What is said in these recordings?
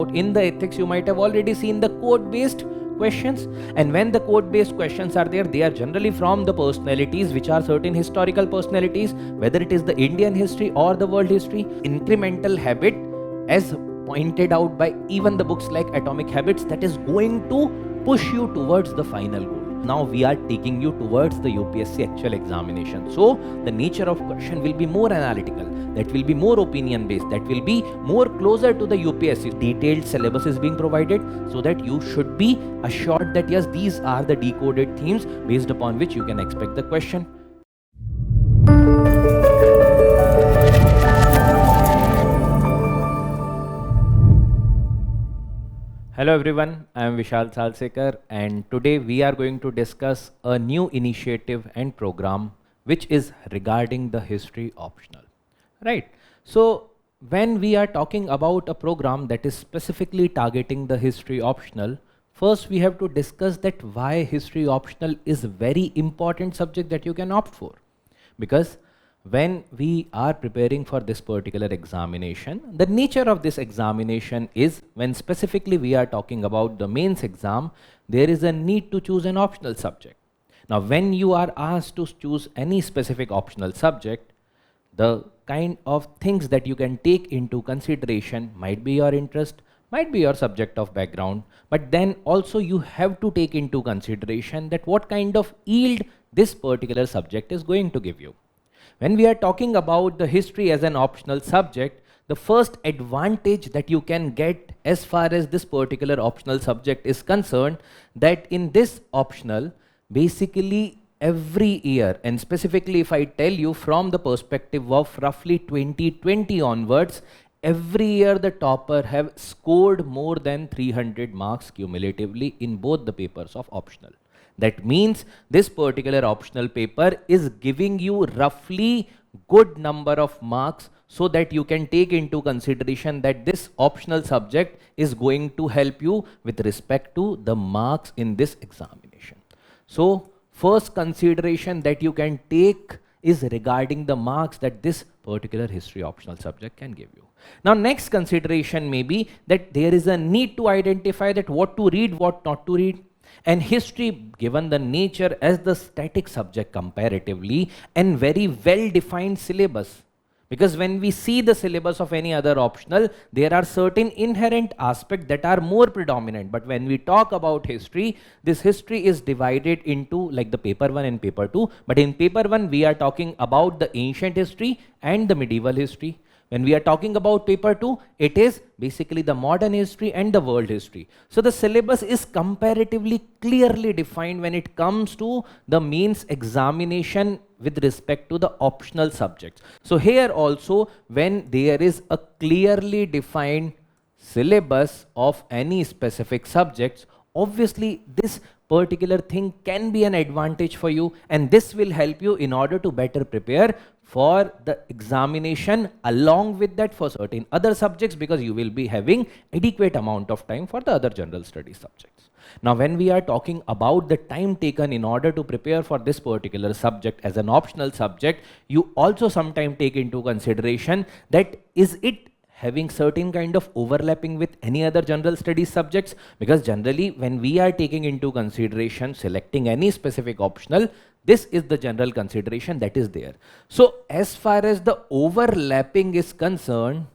about, in the ethics you might have already seen the code-based questions, and when the code-based questions are there, they are generally from the personalities which are certain historical personalities, whether it is the Indian history or the world history. Incremental habit, as pointed out by even the books like Atomic Habits, that is going to push you towards the final goal. Now we are taking you towards the UPSC actual examination. So the nature of question will be more analytical, that will be more opinion based, that will be more closer to the UPSC. Detailed syllabus is being provided so that you should be assured that yes, these are the decoded themes based upon which you can expect the question. Hello everyone, I am Vishal Salsekar, and today we are going to discuss a new initiative and program which is regarding the history optional. Right. So when we are talking about a program that is specifically targeting the history optional, first we have to discuss that why history optional is a very important subject that you can opt for. Because when we are preparing for this particular examination, the nature of this examination is, when specifically we are talking about the mains exam, there is a need to choose an optional subject. Now when you are asked to choose any specific optional subject, the kind of things that you can take into consideration might be your interest, might be your subject of background, but then also you have to take into consideration that what kind of yield this particular subject is going to give you. When we are talking about the history as an optional subject, the first advantage that you can get as far as this particular optional subject is concerned, that in this optional, basically every year, and specifically if I tell you from the perspective of roughly 2020 onwards, every year the topper have scored more than 300 marks cumulatively in both the papers of optional. That means this particular optional paper is giving you roughly good number of marks so that you can take into consideration that this optional subject is going to help you with respect to the marks in this examination. So first consideration that you can take is regarding the marks that this particular history optional subject can give you. Now next consideration may be that there is a need to identify that what to read, what not to read. And history, given the nature as the static subject comparatively and very well defined syllabus, because when we see the syllabus of any other optional, there are certain inherent aspects that are more predominant. But when we talk about history, this history is divided into like the paper 1 and paper 2. But in paper 1, we are talking about the ancient history and the medieval history. When we are talking about paper 2, it is basically the modern history and the world history. So the syllabus is comparatively clearly defined when it comes to the mains examination with respect to the optional subjects. So here also, when there is a clearly defined syllabus of any specific subjects, obviously this particular thing can be an advantage for you, and this will help you in order to better prepare for the examination along with that for certain other subjects, because you will be having adequate amount of time for the other general studies subjects. Now when we are talking about the time taken in order to prepare for this particular subject as an optional subject, you also sometimes take into consideration that is it having certain kind of overlapping with any other general studies subjects, because generally when we are taking into consideration selecting any specific optional, this is the general consideration that is there. So as far as the overlapping is concerned,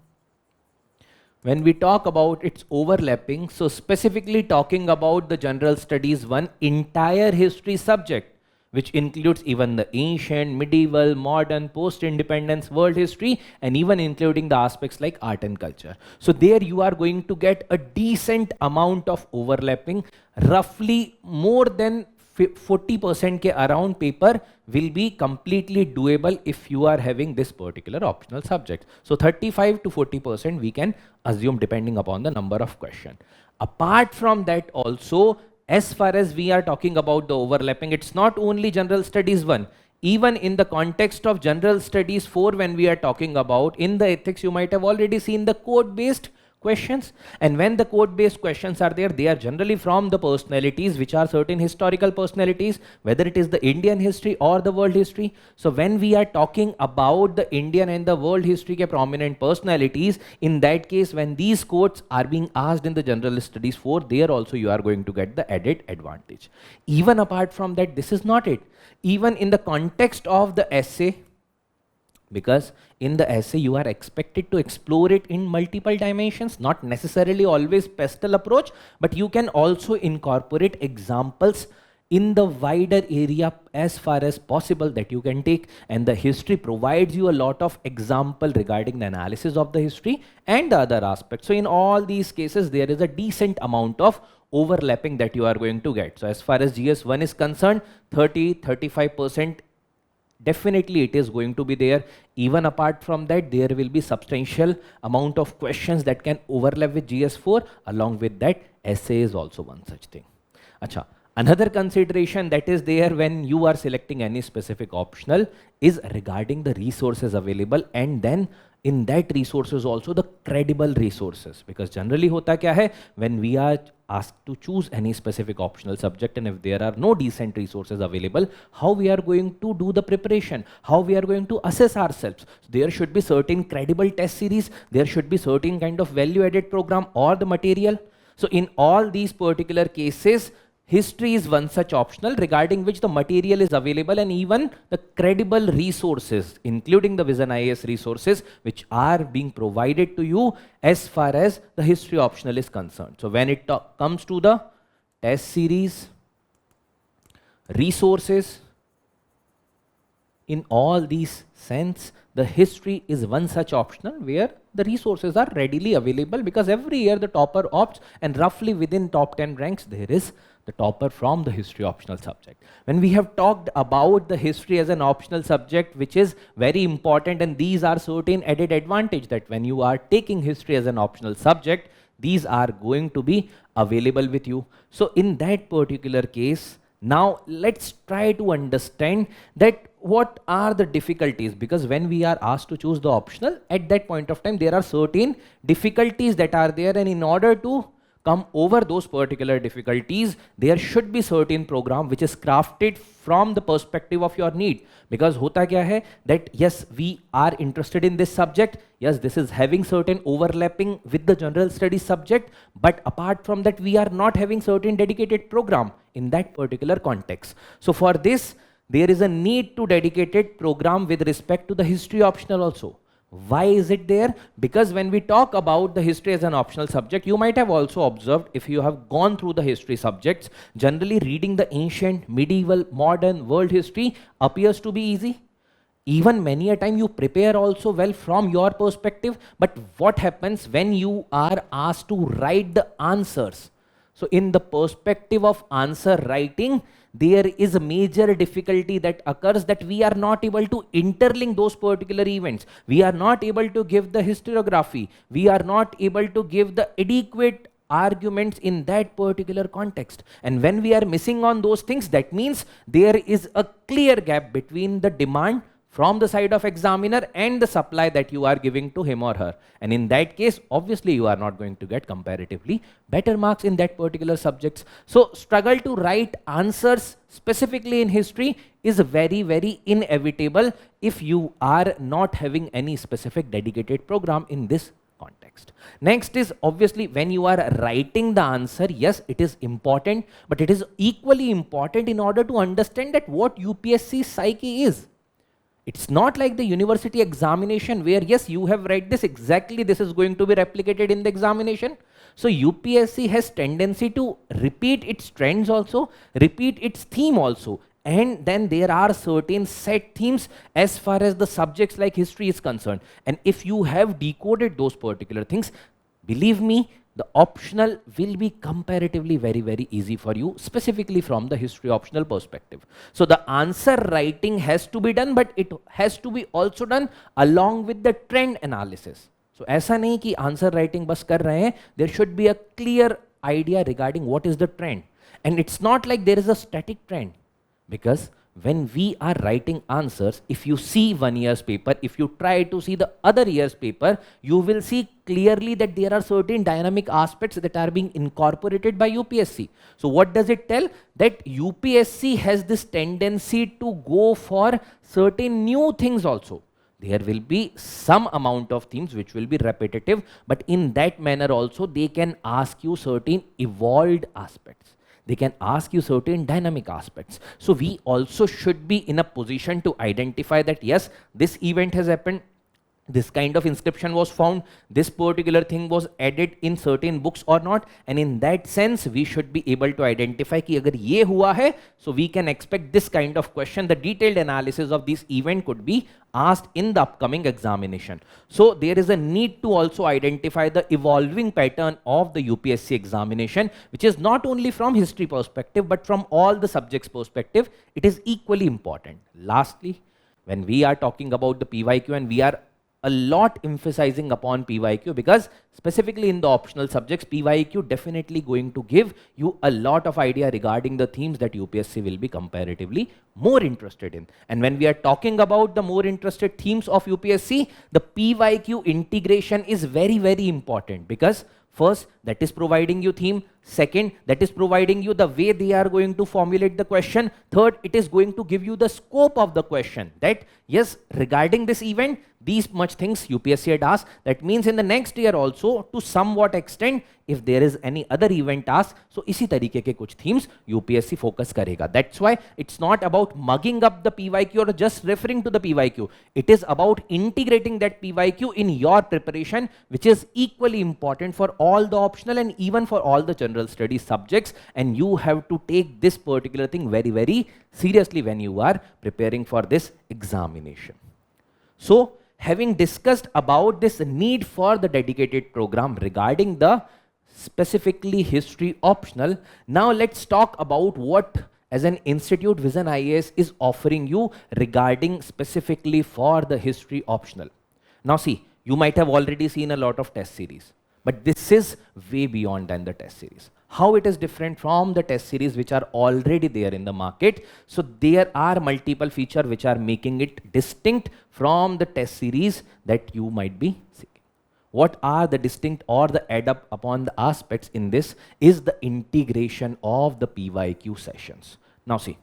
when we talk about its overlapping, so specifically talking about the general studies one entire history subject, which includes even the ancient, medieval, modern, post-independence, world history, and even including the aspects like art and culture. So there you are going to get a decent amount of overlapping, roughly more than 40% ke around paper will be completely doable if you are having this particular optional subject. So 35 to 40% we can assume depending upon the number of questions. Apart from that also, as far as we are talking about the overlapping, it's not only general studies 1. Even in the context of general studies 4, when we are talking about in the ethics, you might have already seen the code-based questions. And when the code based questions are there, they are generally from the personalities which are certain historical personalities, whether it is the Indian history or the world history. So when we are talking about the Indian and the world history ke prominent personalities, in that case when these quotes are being asked in the general studies 4, there also you are going to get the added advantage. Even apart from that, this is not it. Even in the context of the essay, because in the essay you are expected to explore it in multiple dimensions, not necessarily always pastel approach, but you can also incorporate examples in the wider area as far as possible that you can take, and the history provides you a lot of example regarding the analysis of the history and the other aspects. So in all these cases there is a decent amount of overlapping that you are going to get. So as far as GS1 is concerned, 30-35% definitely it is going to be there. Even apart from that, there will be substantial amount of questions that can overlap with GS4. Along with that, essay is also one such thing. Acha. Another consideration that is there when you are selecting any specific optional is regarding the resources available, and then in that resources also the credible resources. Because generally hota kya hai, when we are asked to choose any specific optional subject and if there are no decent resources available, how we are going to do the preparation, how we are going to assess ourselves. There should be certain credible test series, there should be certain kind of value added program or the material. So in all these particular cases, history is one such optional regarding which the material is available, and even the credible resources, including the Vision IAS resources, which are being provided to you as far as the history optional is concerned. So when it comes to the test series, resources, in all these sense, the history is one such optional where the resources are readily available, because every year the topper opts, and roughly within top 10 ranks there is the topper from the history optional subject. When we have talked about the history as an optional subject, which is very important, and these are certain added advantage that when you are taking history as an optional subject, these are going to be available with you. So in that particular case, now let's try to understand that what are the difficulties, because when we are asked to choose the optional, at that point of time there are certain difficulties that are there, and in order to come over those particular difficulties, there should be certain program which is crafted from the perspective of your need. Because hota kya hai that yes, we are interested in this subject, yes, this is having certain overlapping with the general studies subject, but apart from that we are not having certain dedicated program in that particular context. So for this there is a need to dedicated program with respect to the history optional also. Why is it there? Because when we talk about the history as an optional subject, you might have also observed, if you have gone through the history subjects, generally reading the ancient, medieval, modern, world history appears to be easy. Even many a time you prepare also well from your perspective, but what happens when you are asked to write the answers? So in the perspective of answer writing, there is a major difficulty that occurs, that we are not able to interlink those particular events. We are not able to give the historiography. We are not able to give the adequate arguments in that particular context. And when we are missing on those things, that means there is a clear gap between the demand from the side of examiner and the supply that you are giving to him or her. And in that case, obviously you are not going to get comparatively better marks in that particular subjects. So struggle to write answers specifically in history is very, very inevitable if you are not having any specific dedicated program in this context. Next is obviously when you are writing the answer, yes, it is important, but it is equally important in order to understand that what UPSC psyche is. It's not like the university examination where, yes, you have read this, exactly this is going to be replicated in the examination. So UPSC has tendency to repeat its trends also, repeat its theme also. And then there are certain set themes as far as the subjects like history is concerned. And if you have decoded those particular things, believe me, the optional will be comparatively very, very easy for you, specifically from the history optional perspective. So the answer writing has to be done, but it has to be also done along with the trend analysis. So ऐसा नहीं कि answer writing बस कर रहे हैं, there should be a clear idea regarding what is the trend. And it's not like there is a static trend, because when we are writing answers, if you see 1 year's paper, if you try to see the other year's paper, you will see clearly that there are certain dynamic aspects that are being incorporated by UPSC. So what does it tell? That UPSC has this tendency to go for certain new things also. There will be some amount of themes which will be repetitive, but in that manner also they can ask you certain evolved aspects. They can ask you certain dynamic aspects. So we also should be in a position to identify that yes, this event has happened, this kind of inscription was found, this particular thing was added in certain books or not, and in that sense we should be able to identify कि अगर ये हुआ है, so we can expect this kind of question. The detailed analysis of this event could be asked in the upcoming examination. So there is a need to also identify the evolving pattern of the UPSC examination, which is not only from history perspective but from all the subjects perspective. It is equally important. Lastly, when we are talking about the PYQ, and we are a lot emphasizing upon PYQ because specifically in the optional subjects, PYQ definitely going to give you a lot of idea regarding the themes that UPSC will be comparatively more interested in. And when we are talking about the more interested themes of UPSC, the PYQ integration is very, very important because first, that is providing you theme. Second, that is providing you the way they are going to formulate the question. Third, it is going to give you the scope of the question that yes, regarding this event, these much things UPSC had asked. That means in the next year also, to somewhat extent, if there is any other event asked, so इसी तरीके के कुछ themes UPSC focus करेगा. That's why it's not about mugging up the PYQ or just referring to the PYQ. It is about integrating that PYQ in your preparation, which is equally important for all the optional and even for all the general studies subjects. And you have to take this particular thing very, very seriously when you are preparing for this examination. So, having discussed about this need for the dedicated program regarding the specifically history optional, now let's talk about what as an institute Vision IAS is offering you regarding specifically for the history optional. Now see, you might have already seen a lot of test series, but this is way beyond than the test series. How it is different from the test series which are already there in the market. So there are multiple features which are making it distinct from the test series that you might be seeking. What are the distinct or the add up upon the aspects in this is the integration of the PYQ sessions. Now see,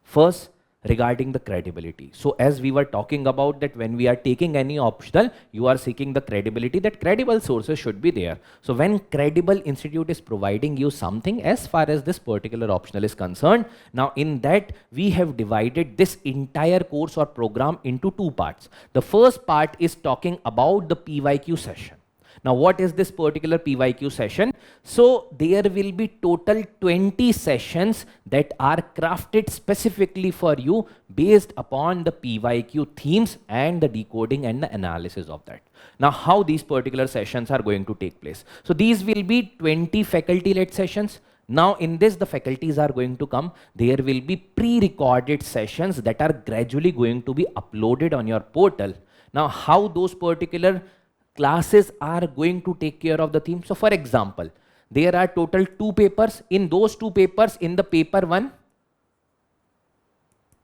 first regarding the credibility. So as we were talking about that when we are taking any optional, you are seeking the credibility, that credible sources should be there. So when credible institute is providing you something as far as this particular optional is concerned, now in that we have divided this entire course or program into two parts. The first part is talking about the PYQ session. Now what is this particular PYQ session? So there will be total 20 sessions that are crafted specifically for you based upon the PYQ themes and the decoding and the analysis of that. Now how these particular sessions are going to take place? So these will be 20 faculty-led sessions. Now in this the faculties are going to come. There will be pre-recorded sessions that are gradually going to be uploaded on your portal. Now how those particular classes are going to take care of the theme. So for example, there are total 2 papers. In those 2 papers, in the paper 1,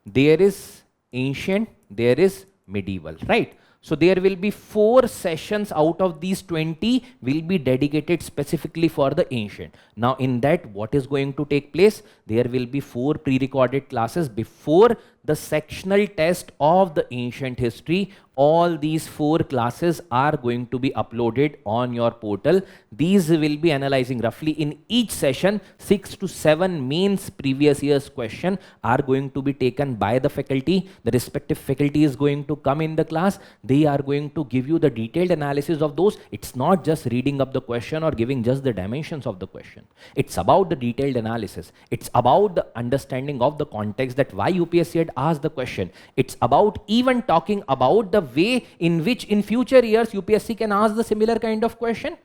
there is ancient, there is medieval, right? So there will be 4 sessions out of these 20 will be dedicated specifically for the ancient. Now in that, what is going to take place? There will be 4 pre-recorded classes before the sectional test of the ancient history. All these 4 classes are going to be uploaded on your portal. These will be analyzing roughly in each session 6 to 7 mains previous year's question are going to be taken by the faculty. The respective faculty is going to come in the class. They are going to give you the detailed analysis of those. It's not just reading up the question or giving just the dimensions of the question. It's about the detailed analysis. It's about the understanding of the context that why UPSC had asked the question. It's about even talking about the way in which in future years UPSC can ask the similar kind of question.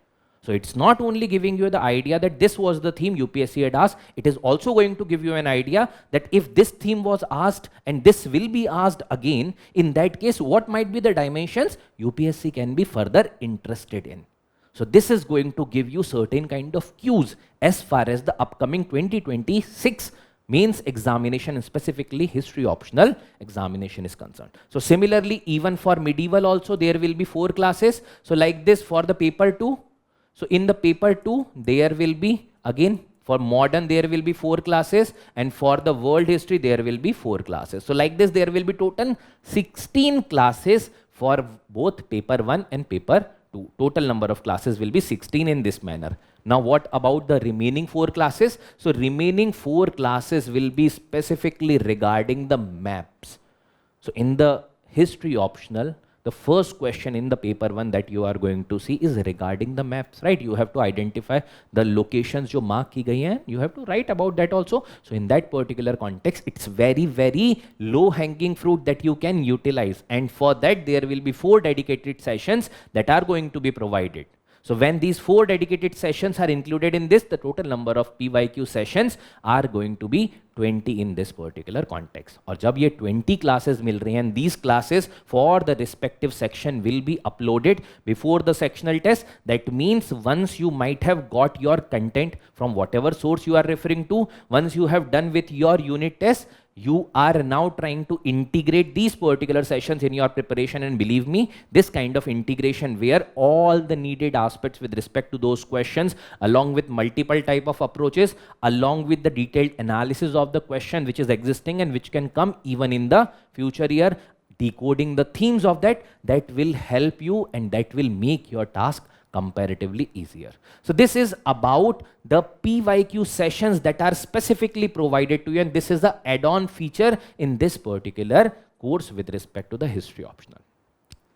So it's not only giving you the idea that this was the theme UPSC had asked, it is also going to give you an idea that if this theme was asked and this will be asked again, in that case, what might be the dimensions UPSC can be further interested in. So this is going to give you certain kind of cues as far as the upcoming 2026 Mains examination and specifically history optional examination is concerned. So similarly, even for medieval also there will be 4 classes. So like this for the paper 2. So in the paper 2 there will be again for modern there will be 4 classes, and for the world history there will be 4 classes. So like this there will be total 16 classes for both paper 1 and paper 2. Total number of classes will be 16 in this manner. Now what about the remaining 4 classes? So remaining 4 classes will be specifically regarding the maps. So in the history optional, the first question in the paper 1 that you are going to see is regarding the maps, right? You have to identify the locations jo mark ki gayi hain. You have to write about that also. So in that particular context, it's very, very low hanging fruit that you can utilize. And for that, there will be 4 dedicated sessions that are going to be provided. So when these 4 dedicated sessions are included in this, the total number of PYQ sessions are going to be 20 in this particular context. और जब ये 20 classes मिल रही हैं, these classes for the respective section will be uploaded before the sectional test. That means once you might have got your content from whatever source you are referring to, once you have done with your unit test, you are now trying to integrate these particular sessions in your preparation, and believe me, this kind of integration where all the needed aspects with respect to those questions along with multiple type of approaches, along with the detailed analysis of the question which is existing and which can come even in the future year, decoding the themes of that will help you and that will make your task comparatively easier. So this is about the PYQ sessions that are specifically provided to you, and this is the add-on feature in this particular course with respect to the history optional.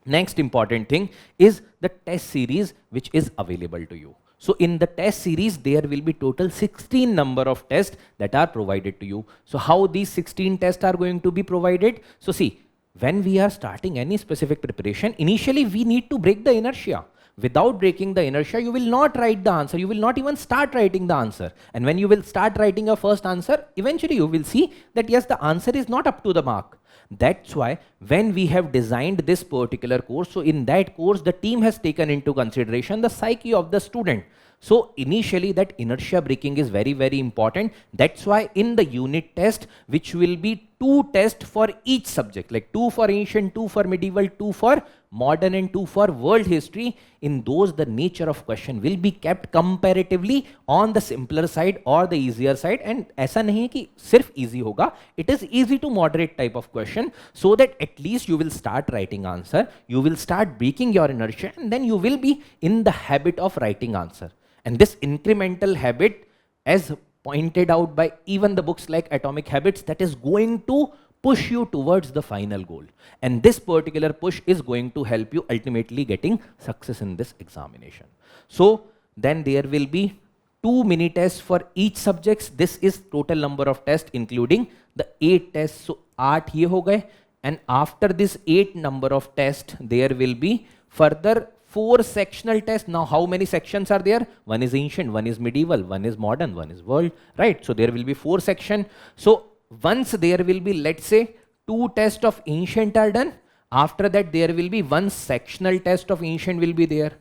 Next important thing is the test series which is available to you. So in the test series, there will be total 16 number of tests that are provided to you. So how these 16 tests are going to be provided? So see, when we are starting any specific preparation, initially we need to break the inertia. Without breaking the inertia, you will not write the answer. You will not even start writing the answer. And when you will start writing your first answer, eventually you will see that yes, the answer is not up to the mark. That's why when we have designed this particular course, so in that course, the team has taken into consideration the psyche of the student. So initially that inertia breaking is very, very important. That's why in the unit test, which will be 2 tests for each subject, like 2 for ancient, 2 for medieval, 2 for modern and 2 for world history, in those the nature of question will be kept comparatively on the simpler side or the easier side. And ऐसा नहीं है कि सिर्फ easy होगा, it is easy to moderate type of question, so that at least you will start writing answer, you will start breaking your inertia, and then you will be in the habit of writing answer. And this incremental habit, as pointed out by even the books like Atomic Habits, that is going to push you towards the final goal. And this particular push is going to help you ultimately getting success in this examination. So then there will be 2 mini tests for each subjects. This is total number of tests including the 8 tests. So 8 ye ho gaye. And after this 8 number of tests, there will be further 4 sectional tests. Now how many sections are there? One is ancient, one is medieval, one is modern, one is world, right? So there will be 4 sections. So once there will be, let's say, 2 tests of ancient are done, after that there will be 1 sectional test of ancient will be there.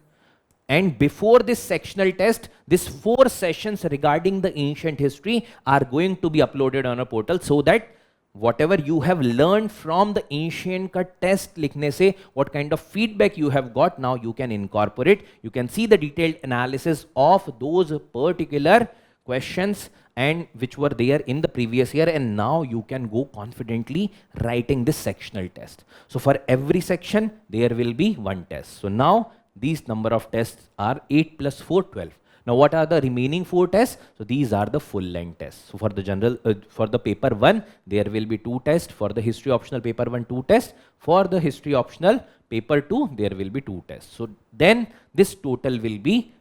And before this sectional test, these 4 sessions regarding the ancient history are going to be uploaded on a portal, so that whatever you have learned from the ancient ka test likhne se, what kind of feedback you have got, now you can incorporate. You can see the detailed analysis of those particular questions and which were there in the previous year, and now you can go confidently writing this sectional test. So for every section, there will be 1 test. So now these number of tests are 8 plus 4, 12. Now what are the remaining 4 tests? So these are the full length tests. So for the general, for the paper 1, there will be 2 tests. For the history optional paper 1, 2 tests. For the history optional paper 2, there will be 2 tests. So then this total will be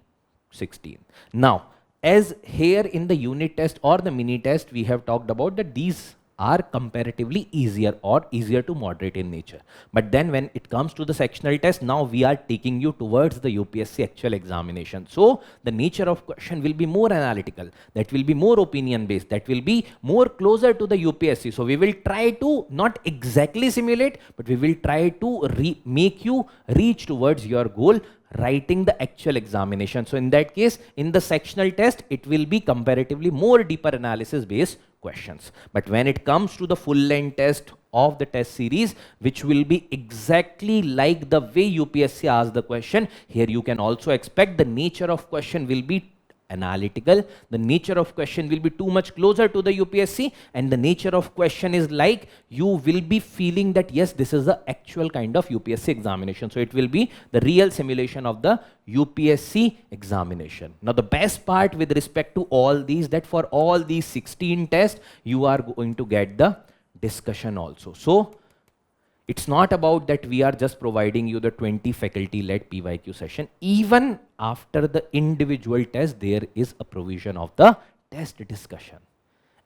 16. Now, as here in the unit test or the mini test, we have talked about that these are comparatively easier or easier to moderate in nature. But then when it comes to the sectional test, now we are taking you towards the UPSC actual examination. So the nature of question will be more analytical, that will be more opinion based, that will be more closer to the UPSC. So we will try to not exactly simulate, but we will try to make you reach towards your goal writing the actual examination. So in that case, in the sectional test, it will be comparatively more deeper analysis based questions. But when it comes to the full length test of the test series, which will be exactly like the way UPSC asks the question, here you can also expect the nature of question will be analytical, the nature of question will be too much closer to the UPSC, and the nature of question is like you will be feeling that yes, this is the actual kind of UPSC examination. So it will be the real simulation of the UPSC examination. Now the best part with respect to all these, that for all these 16 tests, you are going to get the discussion also. So it's not about that we are just providing you the 20 faculty-led PYQ session. Even after the individual test, there is a provision of the test discussion.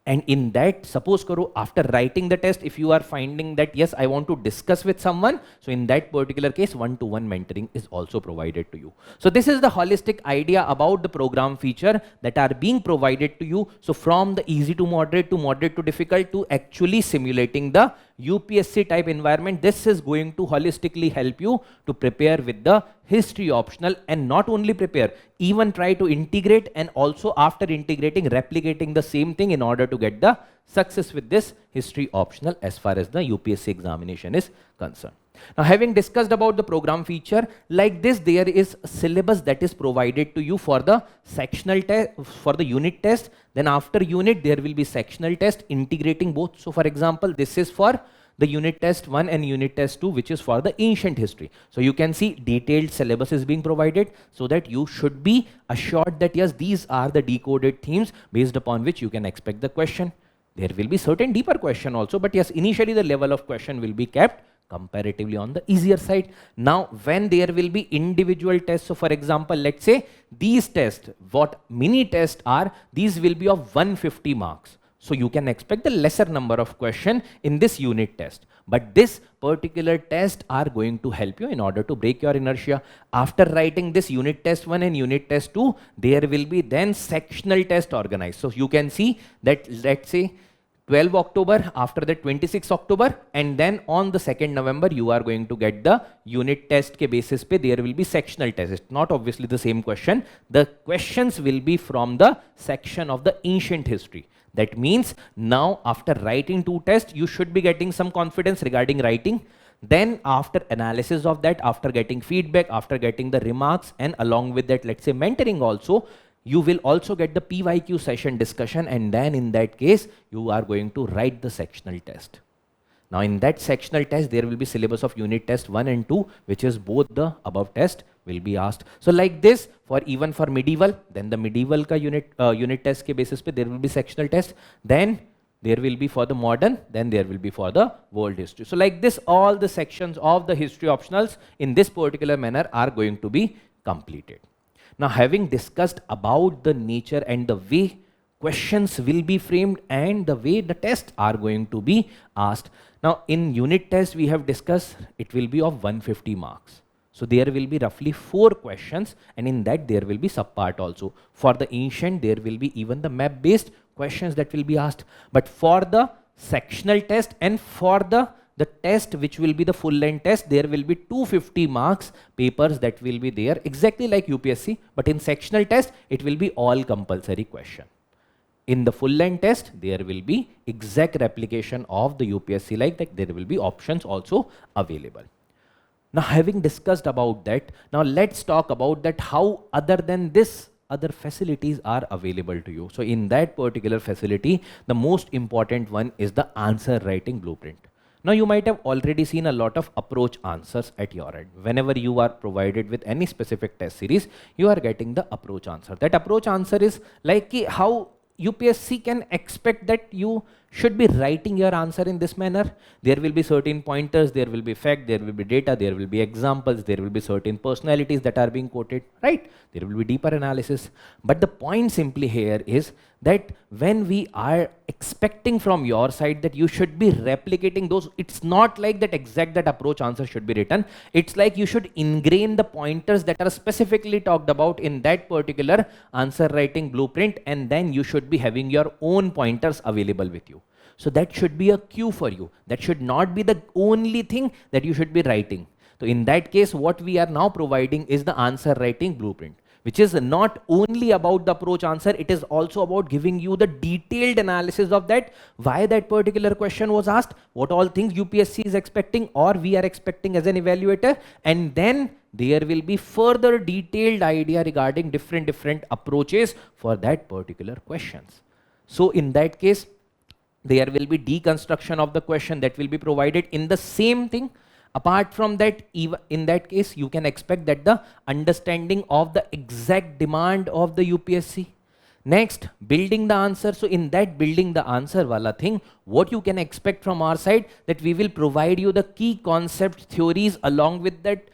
And in that, suppose karo, after writing the test, if you are finding that, yes, I want to discuss with someone, so in that particular case, one-to-one mentoring is also provided to you. So this is the holistic idea about the program feature that are being provided to you. So from the easy to moderate to difficult to actually simulating the UPSC type environment, this is going to holistically help you to prepare with the history optional, and not only prepare, even try to integrate, and also after integrating, replicating the same thing in order to get the success with this history optional as far as the UPSC examination is concerned. Now having discussed about the program feature, like this, there is a syllabus that is provided to you for the sectional test, for the unit test. Then after unit, there will be sectional test integrating both. So for example, this is for the unit test 1 and unit test 2, which is for the ancient history. So you can see detailed syllabus is being provided, so that you should be assured that yes, these are the decoded themes based upon which you can expect the question. There will be certain deeper question also, but yes, initially the level of question will be kept comparatively on the easier side. Now when there will be individual tests, so for example, let's say these tests, what mini tests are, these will be of 150 marks. So you can expect the lesser number of question in this unit test. But this particular test are going to help you in order to break your inertia. After writing this unit test 1 and unit test 2, there will be then sectional test organized. So you can see that, let's say 12 October, after that 26 October, and then on the 2nd November, you are going to get the unit test ke basis pe there will be sectional test. It's not obviously the same question. The questions will be from the section of the ancient history. That means now after writing 2 tests, you should be getting some confidence regarding writing. Then after analysis of that, after getting feedback, after getting the remarks, and along with that, let's say mentoring also, you will also get the PYQ session discussion, and then in that case, you are going to write the sectional test. Now in that sectional test, there will be syllabus of unit test 1 and 2, which is both the above test will be asked. So like this, for even for medieval, then the medieval ka unit test ke basis pe there will be sectional test. Then there will be for the modern, then there will be for the world history. So like this, all the sections of the history optionals in this particular manner are going to be completed. Now having discussed about the nature and the way questions will be framed and the way the tests are going to be asked. Now in unit test, we have discussed it will be of 150 marks. So there will be roughly 4 questions, and in that there will be subpart also. For the ancient, there will be even the map based questions that will be asked. But for the sectional test and for the test which will be the full length test, there will be 250 marks papers that will be there, exactly like UPSC, but in sectional test, it will be all compulsory question. In the full length test, there will be exact replication of the UPSC, like that there will be options also available. Now having discussed about that, now let's talk about that how other than this, other facilities are available to you. So in that particular facility, the most important one is the answer writing blueprint. Now you might have already seen a lot of approach answers at your end. Whenever you are provided with any specific test series, you are getting the approach answer. That approach answer is like how UPSC can expect that you should be writing your answer in this manner. There will be certain pointers, there will be fact, there will be data, there will be examples, there will be certain personalities that are being quoted, right? There will be deeper analysis. But the point simply here is that when we are expecting from your side that you should be replicating those, it's not like that exact that approach answer should be written. It's like you should ingrain the pointers that are specifically talked about in that particular answer writing blueprint, and then you should be having your own pointers available with you. So that should be a cue for you. That should not be the only thing that you should be writing. So in that case, what we are now providing is the answer writing blueprint, which is not only about the approach answer, it is also about giving you the detailed analysis of that, why that particular question was asked, what all things UPSC is expecting or we are expecting as an evaluator, and then there will be further detailed idea regarding different approaches for that particular questions. So in that case, there will be deconstruction of the question that will be provided in the same thing. Apart from that, even in that case, you can expect that the understanding of the exact demand of the UPSC. Next, building the answer. So in that building the answer wala thing, what you can expect from our side, that we will provide you the key concept theories. Along with that,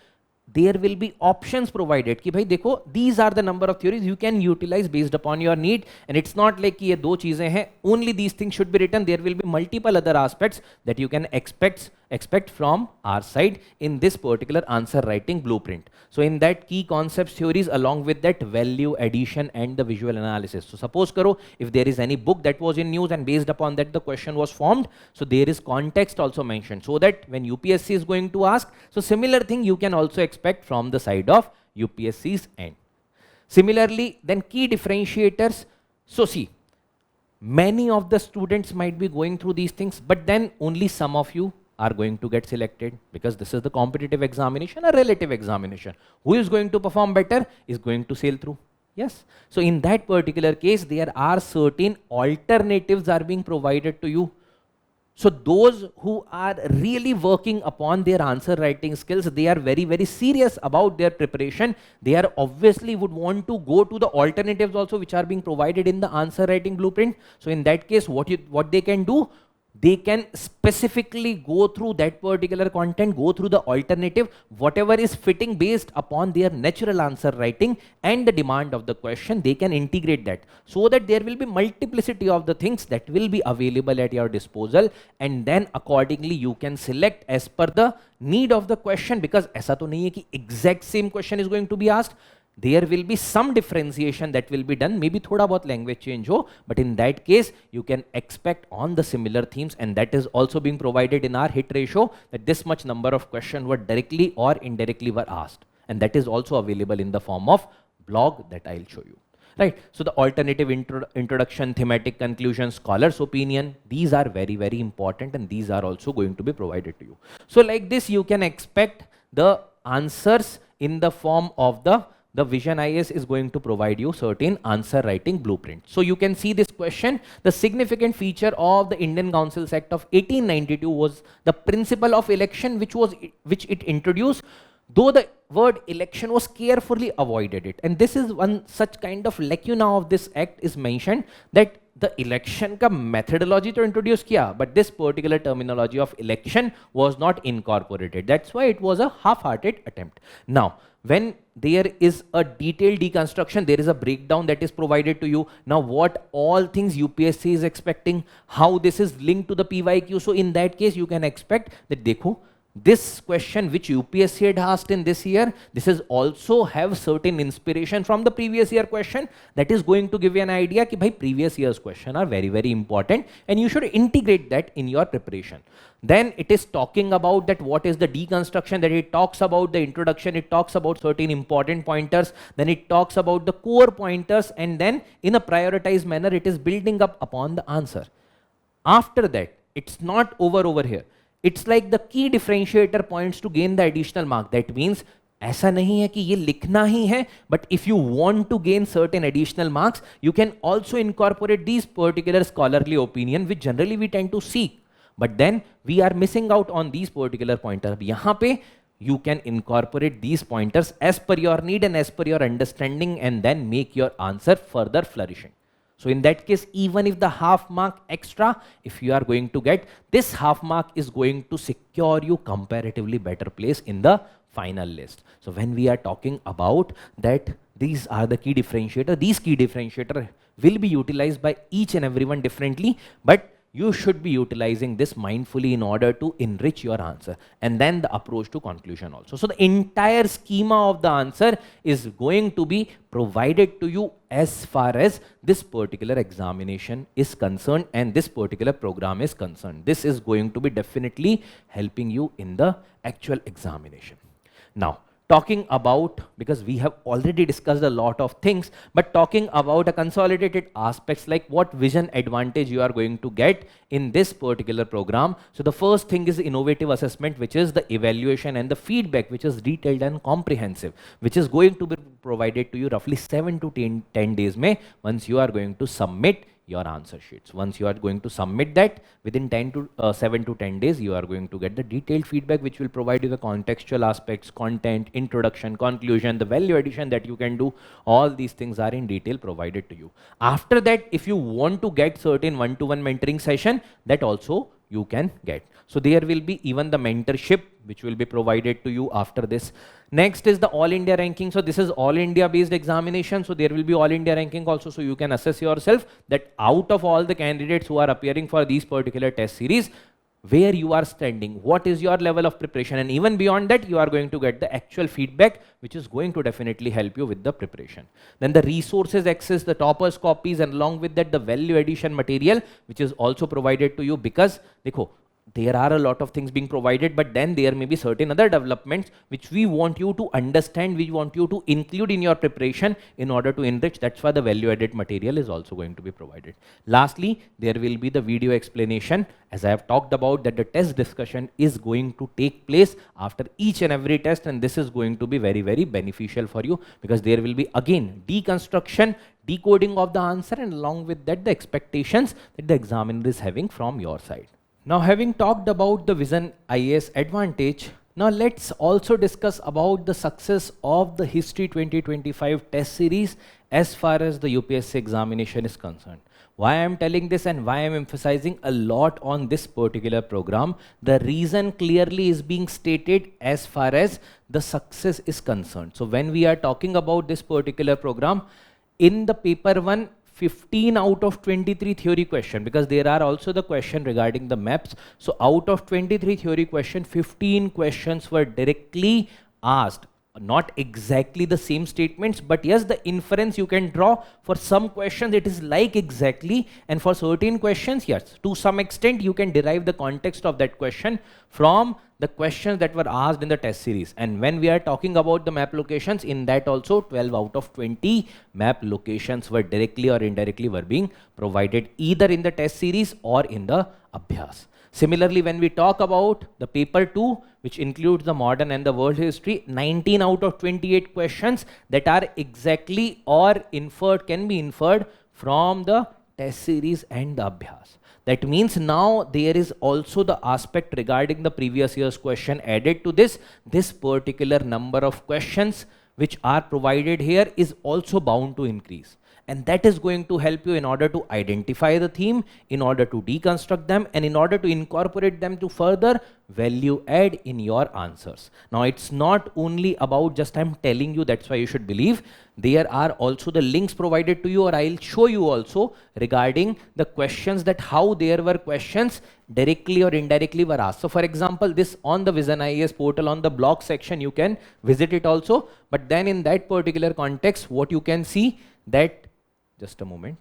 there will be options provided कि भाई देखो, these are the number of theories you can utilize based upon your need, and it's not like कि ये दो चीजें हैं, only these things should be written. There will be multiple other aspects that you can expect from our side in this particular answer writing blueprint. So in that key concepts theories, along with that value addition and the visual analysis. So suppose karo, if there is any book that was in news and based upon that the question was formed, so there is context also mentioned, so that when UPSC is going to ask, so similar thing you can also expect from the side of UPSC's end. Similarly, then key differentiators. So see, many of the students might be going through these things, but then only some of you are going to get selected, because this is the competitive examination, a relative examination. Who is going to perform better is going to sail through. Yes. So in that particular case, there are certain alternatives are being provided to you. So those who are really working upon their answer writing skills, they are very serious about their preparation. They are obviously would want to go to the alternatives also, which are being provided in the answer writing blueprint. So in that case, what they can do, they can specifically go through that particular content, go through the alternative, whatever is fitting based upon their natural answer writing and the demand of the question, they can integrate that, so that there will be multiplicity of the things that will be available at your disposal, and then accordingly you can select as per the need of the question. Because ऐसा तो नहीं है कि exact same question is going to be asked. There will be some differentiation that will be done, maybe thoda bahut language change ho, but in that case you can expect on the similar themes, and that is also being provided in our hit ratio, that this much number of questions were directly or indirectly were asked, and that is also available in the form of blog that I'll show you. Right. So the alternative introduction, thematic conclusion, scholar's opinion, these are very important, and these are also going to be provided to you. So like this, you can expect the answers in the form of the Vision IS is going to provide you certain answer writing blueprint. So you can see this question. The significant feature of the Indian Councils Act of 1892 was the principle of election, which it introduced, though the word election was carefully avoided it. And this is one such kind of lacuna of this act is mentioned, that the election ka methodology to introduce kiya, but this particular terminology of election was not incorporated. That's why it was a half-hearted attempt. Now, when there is a detailed deconstruction, there is a breakdown that is provided to you. Now, what all things UPSC is expecting, how this is linked to the PYQ. So in that case, you can expect that dekho, this question which UPSC had asked in this year, this is also have certain inspiration from the previous year question, that is going to give you an idea कि भाई previous year's question are very important, and you should integrate that in your preparation. Then it is talking about that what is the deconstruction, that it talks about the introduction, it talks about certain important pointers, then it talks about the core pointers, and then in a prioritized manner it is building up upon the answer. After that, it's not over here. It's like the key differentiator points to gain the additional mark. That means ऐसा नहीं है कि ये लिखना ही है, but if you want to gain certain additional marks, you can also incorporate these particular scholarly opinion, which generally we tend to seek. But then we are missing out on these particular pointers. यहाँ पे you can incorporate these pointers as per your need and as per your understanding, and then make your answer further flourishing. So in that case, even if the half mark extra, if you are going to get, this half mark is going to secure you comparatively better place in the final list. So when we are talking about that, these are the key differentiator. These key differentiator will be utilized by each and everyone differently, but you should be utilizing this mindfully in order to enrich your answer, and then the approach to conclusion also. So the entire schema of the answer is going to be provided to you as far as this particular examination is concerned and this particular program is concerned. This is going to be definitely helping you in the actual examination. Now, talking about, because we have already discussed a lot of things, but talking about a consolidated aspects like what vision advantage you are going to get in this particular program. So the first thing is innovative assessment, which is the evaluation and the feedback, which is detailed and comprehensive, which is going to be provided to you roughly 7 to 10 days may once you are going to submit your answer sheets. Once you are going to submit that, within 7 to 10 days, you are going to get the detailed feedback, which will provide you the contextual aspects, content, introduction, conclusion, the value addition that you can do. All these things are in detail provided to you. After that, if you want to get certain one-to-one mentoring session, that also you can get. So there will be even the mentorship, which will be provided to you after this. Next is the All India ranking. So this is All India based examination. So there will be All India ranking also. So you can assess yourself that out of all the candidates who are appearing for these particular test series, where you are standing, what is your level of preparation, and even beyond that, you are going to get the actual feedback, which is going to definitely help you with the preparation. Then the resources access, the toppers copies, and along with that, the value addition material, which is also provided to you, because dekho, there are a lot of things being provided, but then there may be certain other developments which we want you to understand, we want you to include in your preparation in order to enrich. That's why the value added material is also going to be provided. Lastly, there will be the video explanation. As I have talked about, that the test discussion is going to take place after each and every test, and this is going to be very, very beneficial for you, because there will be again deconstruction, decoding of the answer, and along with that, the expectations that the examiner is having from your side. Now, having talked about the Vision IAS advantage, now let's also discuss about the success of the History 2025 test series as far as the UPSC examination is concerned. Why I am telling this and why I am emphasizing a lot on this particular program, the reason clearly is being stated as far as the success is concerned. So when we are talking about this particular program, in the paper 1, 15 out of 23 theory question, because there are also the question regarding the maps. So out of 23 theory question, 15 questions were directly asked. Not exactly the same statements, but yes, the inference you can draw. For some questions it is like exactly, and for certain questions, yes, to some extent you can derive the context of that question from the questions that were asked in the test series. And when we are talking about the map locations, in that also 12 out of 20 map locations were directly or indirectly were being provided either in the test series or in the Abhyas. Similarly, when we talk about the paper 2, which includes the modern and the world history, 19 out of 28 questions that are exactly or inferred, can be inferred from the test series and the Abhyas. That means now there is also the aspect regarding the previous year's question added to this. This particular number of questions which are provided here is also bound to increase. And that is going to help you in order to identify the theme, in order to deconstruct them, and in order to incorporate them to further value add in your answers. Now, it's not only about just I'm telling you, that's why you should believe. There are also the links provided to you, or I'll show you also regarding the questions, that how there were questions directly or indirectly were asked. So for example, this on the Vision IAS portal on the blog section, you can visit it also. But then in that particular context, what you can see that, just a moment.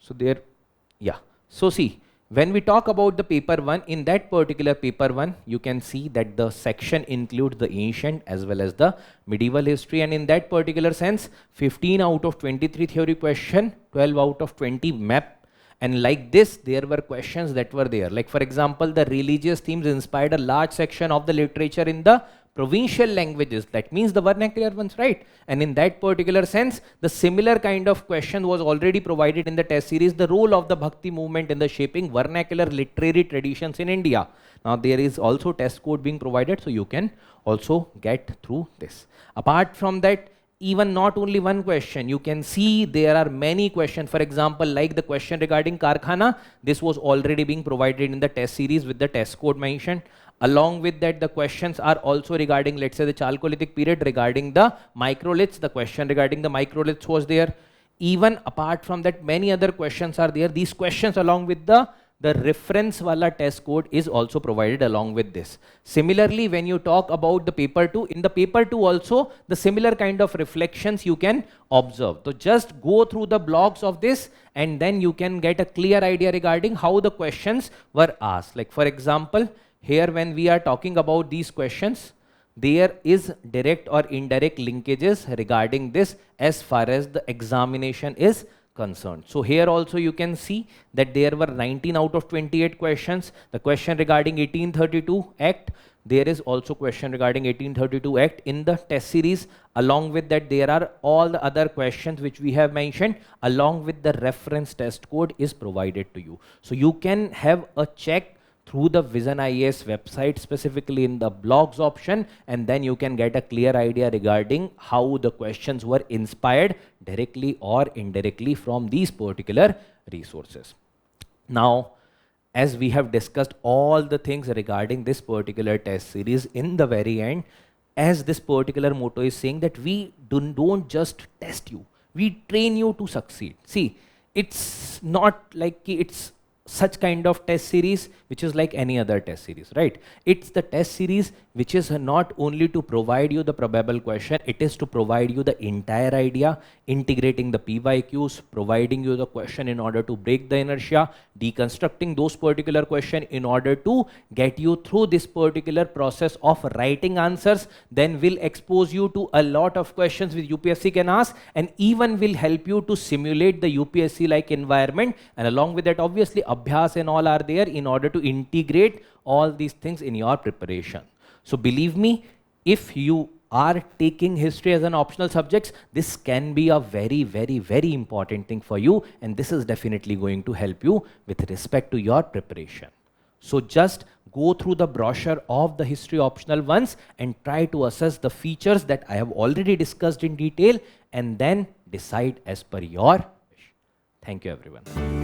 So there, yeah. So see, when we talk about the paper 1, in that particular paper 1, you can see that the section includes the ancient as well as the medieval history. And in that particular sense, 15 out of 23 theory question, 12 out of 20 map. And like this, there were questions that were there. Like for example, the religious themes inspired a large section of the literature in the provincial languages. That means the vernacular ones, right? And in that particular sense, the similar kind of question was already provided in the test series, the role of the Bhakti movement in the shaping vernacular literary traditions in India. Now there is also test code being provided, so you can also get through this. Apart from that, even not only one question, you can see there are many questions. For example, like the question regarding Karkhana, this was already being provided in the test series with the test code mentioned. Along with that, the questions are also regarding, let's say, the Chalcolithic period, regarding the microliths. The question regarding the microliths was there. Even apart from that, many other questions are there. These questions, along with the the reference wala test code is also provided along with this. Similarly, when you talk about the paper 2, in the paper 2 also the similar kind of reflections you can observe. So just go through the blogs of this and then you can get a clear idea regarding how the questions were asked. Like for example, here when we are talking about these questions, there is direct or indirect linkages regarding this as far as the examination is concerned. So here also you can see that there were 19 out of 28 questions. The question regarding 1832 Act, there is also question regarding 1832 Act in the test series. Along with that, there are all the other questions which we have mentioned along with the reference test code is provided to you. So you can have a check through the Vision IAS website, specifically in the blogs option, and then you can get a clear idea regarding how the questions were inspired directly or indirectly from these particular resources. Now, as we have discussed all the things regarding this particular test series, in the very end, as this particular motto is saying that we don't just test you, we train you to succeed. See, it's not like it's such kind of test series which is like any other test series, right? It's the test series which is not only to provide you the probable question, it is to provide you the entire idea, integrating the PYQs, providing you the question in order to break the inertia, deconstructing those particular question in order to get you through this particular process of writing answers, then will expose you to a lot of questions which UPSC can ask, and even will help you to simulate the UPSC like environment, and along with that obviously abhyas and all are there in order to integrate all these things in your preparation. So believe me, if you are taking history as an optional subject, this can be a very, very, very important thing for you, and this is definitely going to help you with respect to your preparation. So just go through the brochure of the history optional ones and try to assess the features that I have already discussed in detail, and then decide as per your wish. Thank you everyone.